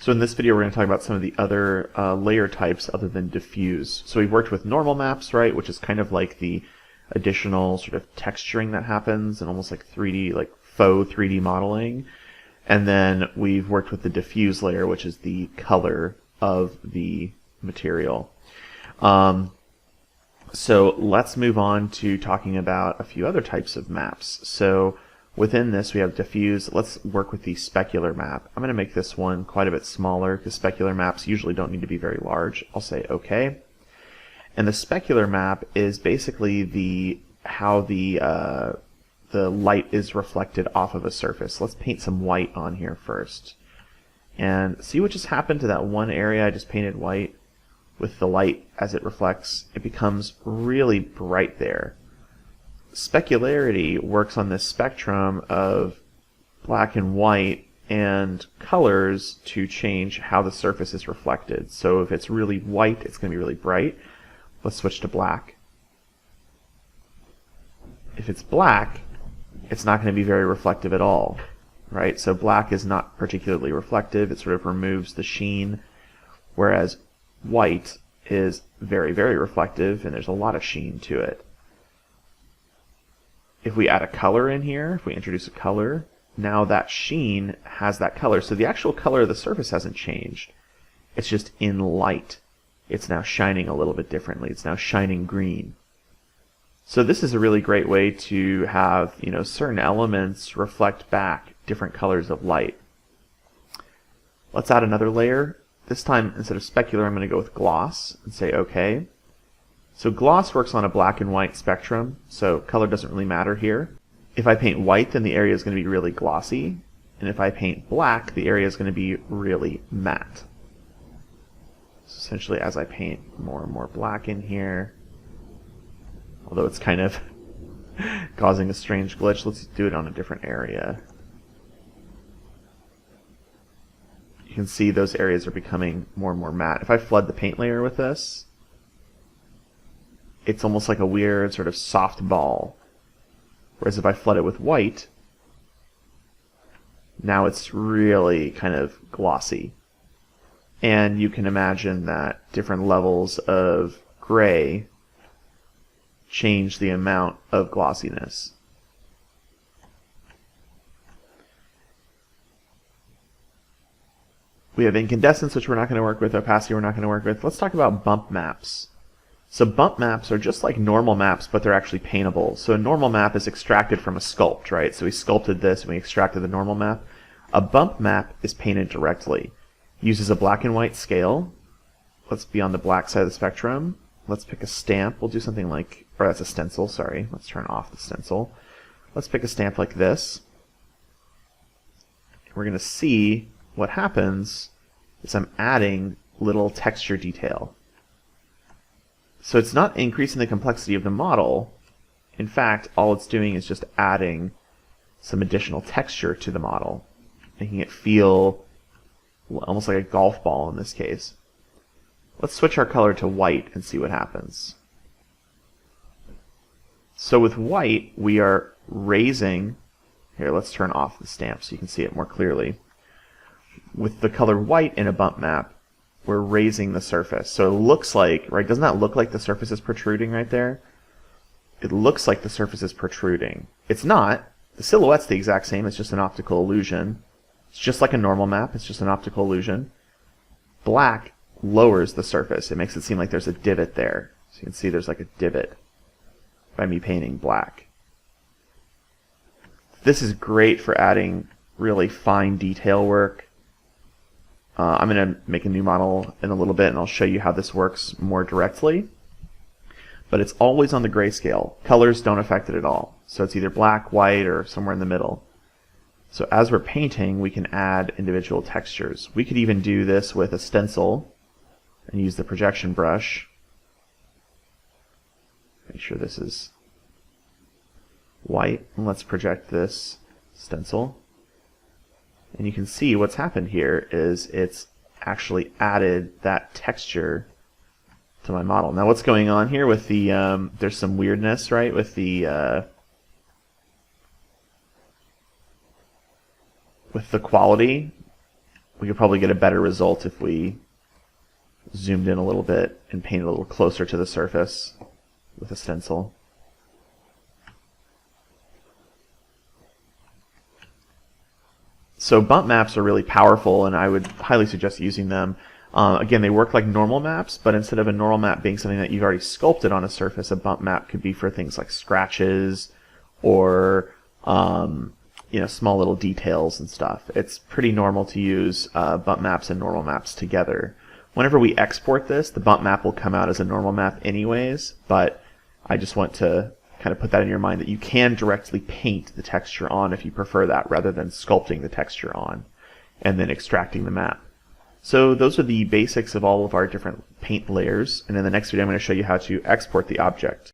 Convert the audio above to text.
So in this video, we're going to talk about some of the other layer types other than diffuse. So we've worked with normal maps, right, which is kind of like the additional sort of texturing that happens and almost like 3D, like faux 3D modeling. And then we've worked with the diffuse layer, which is the color of the material. So let's move on to talking about a few other types of maps. So within this, we have diffuse. Let's work with the specular map. I'm going to make this one quite a bit smaller because specular maps usually don't need to be very large. I'll say OK. And the specular map is basically how the light is reflected off of a surface. Let's paint some white on here first. And see what just happened to that one area I just painted white? With the light as it reflects, it becomes really bright there. Specularity works on this spectrum of black and white and colors to change how the surface is reflected. So if it's really white, it's going to be really bright. Let's switch to black. If it's black, it's not going to be very reflective at all, right? So black is not particularly reflective. It sort of removes the sheen, whereas white is very, very reflective, and there's a lot of sheen to it. If we add a color in here, if we introduce a color, now that sheen has that color. So the actual color of the surface hasn't changed. It's just in light. It's now shining a little bit differently. It's now shining green. So this is a really great way to have, certain elements reflect back different colors of light. Let's add another layer. This time, instead of specular, I'm going to go with gloss and say OK. So gloss works on a black and white spectrum, so color doesn't really matter here. If I paint white, then the area is going to be really glossy. And if I paint black, the area is going to be really matte. So essentially, as I paint more and more black in here, although it's kind of causing a strange glitch, let's do it on a different area. You can see those areas are becoming more and more matte. If I flood the paint layer with this, it's almost like a weird sort of soft ball. Whereas if I flood it with white, now it's really kind of glossy. And you can imagine that different levels of gray change the amount of glossiness. We have incandescence, which we're not going to work with. Opacity, we're not going to work with. Let's talk about bump maps. So bump maps are just like normal maps, but they're actually paintable. So a normal map is extracted from a sculpt, right? So we sculpted this and we extracted the normal map. A bump map is painted directly. Uses a black and white scale. Let's be on the black side of the spectrum. Let's pick a stamp. We'll do something like, or that's a stencil, sorry. Let's turn off the stencil. Let's pick a stamp like this. We're going to see what happens is I'm adding little texture detail. So it's not increasing the complexity of the model. In fact, all it's doing is just adding some additional texture to the model, making it feel almost like a golf ball in this case. Let's switch our color to white and see what happens. So with white, we are raising, here, let's turn off the stamp so you can see it more clearly. With the color white in a bump map, we're raising the surface. So it looks like, right, doesn't that look like the surface is protruding right there? It looks like the surface is protruding. It's not. The silhouette's the exact same. It's just an optical illusion. It's just like a normal map. It's just an optical illusion. Black lowers the surface. It makes it seem like there's a divot there. So you can see there's like a divot by me painting black. This is great for adding really fine detail work. I'm going to make a new model in a little bit and I'll show you how this works more directly. But it's always on the grayscale. Colors don't affect it at all. So it's either black, white, or somewhere in the middle. So as we're painting, we can add individual textures. We could even do this with a stencil and use the projection brush. Make sure this is white. And let's project this stencil. And you can see what's happened here is it's actually added that texture to my model. Now what's going on here with the, there's some weirdness, right, with the quality. we could probably get a better result if we zoomed in a little bit and painted a little closer to the surface with a stencil. So bump maps are really powerful, and I would highly suggest using them. Again, they work like normal maps, but instead of a normal map being something that you've already sculpted on a surface, a bump map could be for things like scratches or small little details and stuff. It's pretty normal to use bump maps and normal maps together. Whenever we export this, the bump map will come out as a normal map anyways, but I just want to kind of put that in your mind that you can directly paint the texture on if you prefer that, rather than sculpting the texture on and then extracting the map. So those are the basics of all of our different paint layers, and in the next video I'm going to show you how to export the object.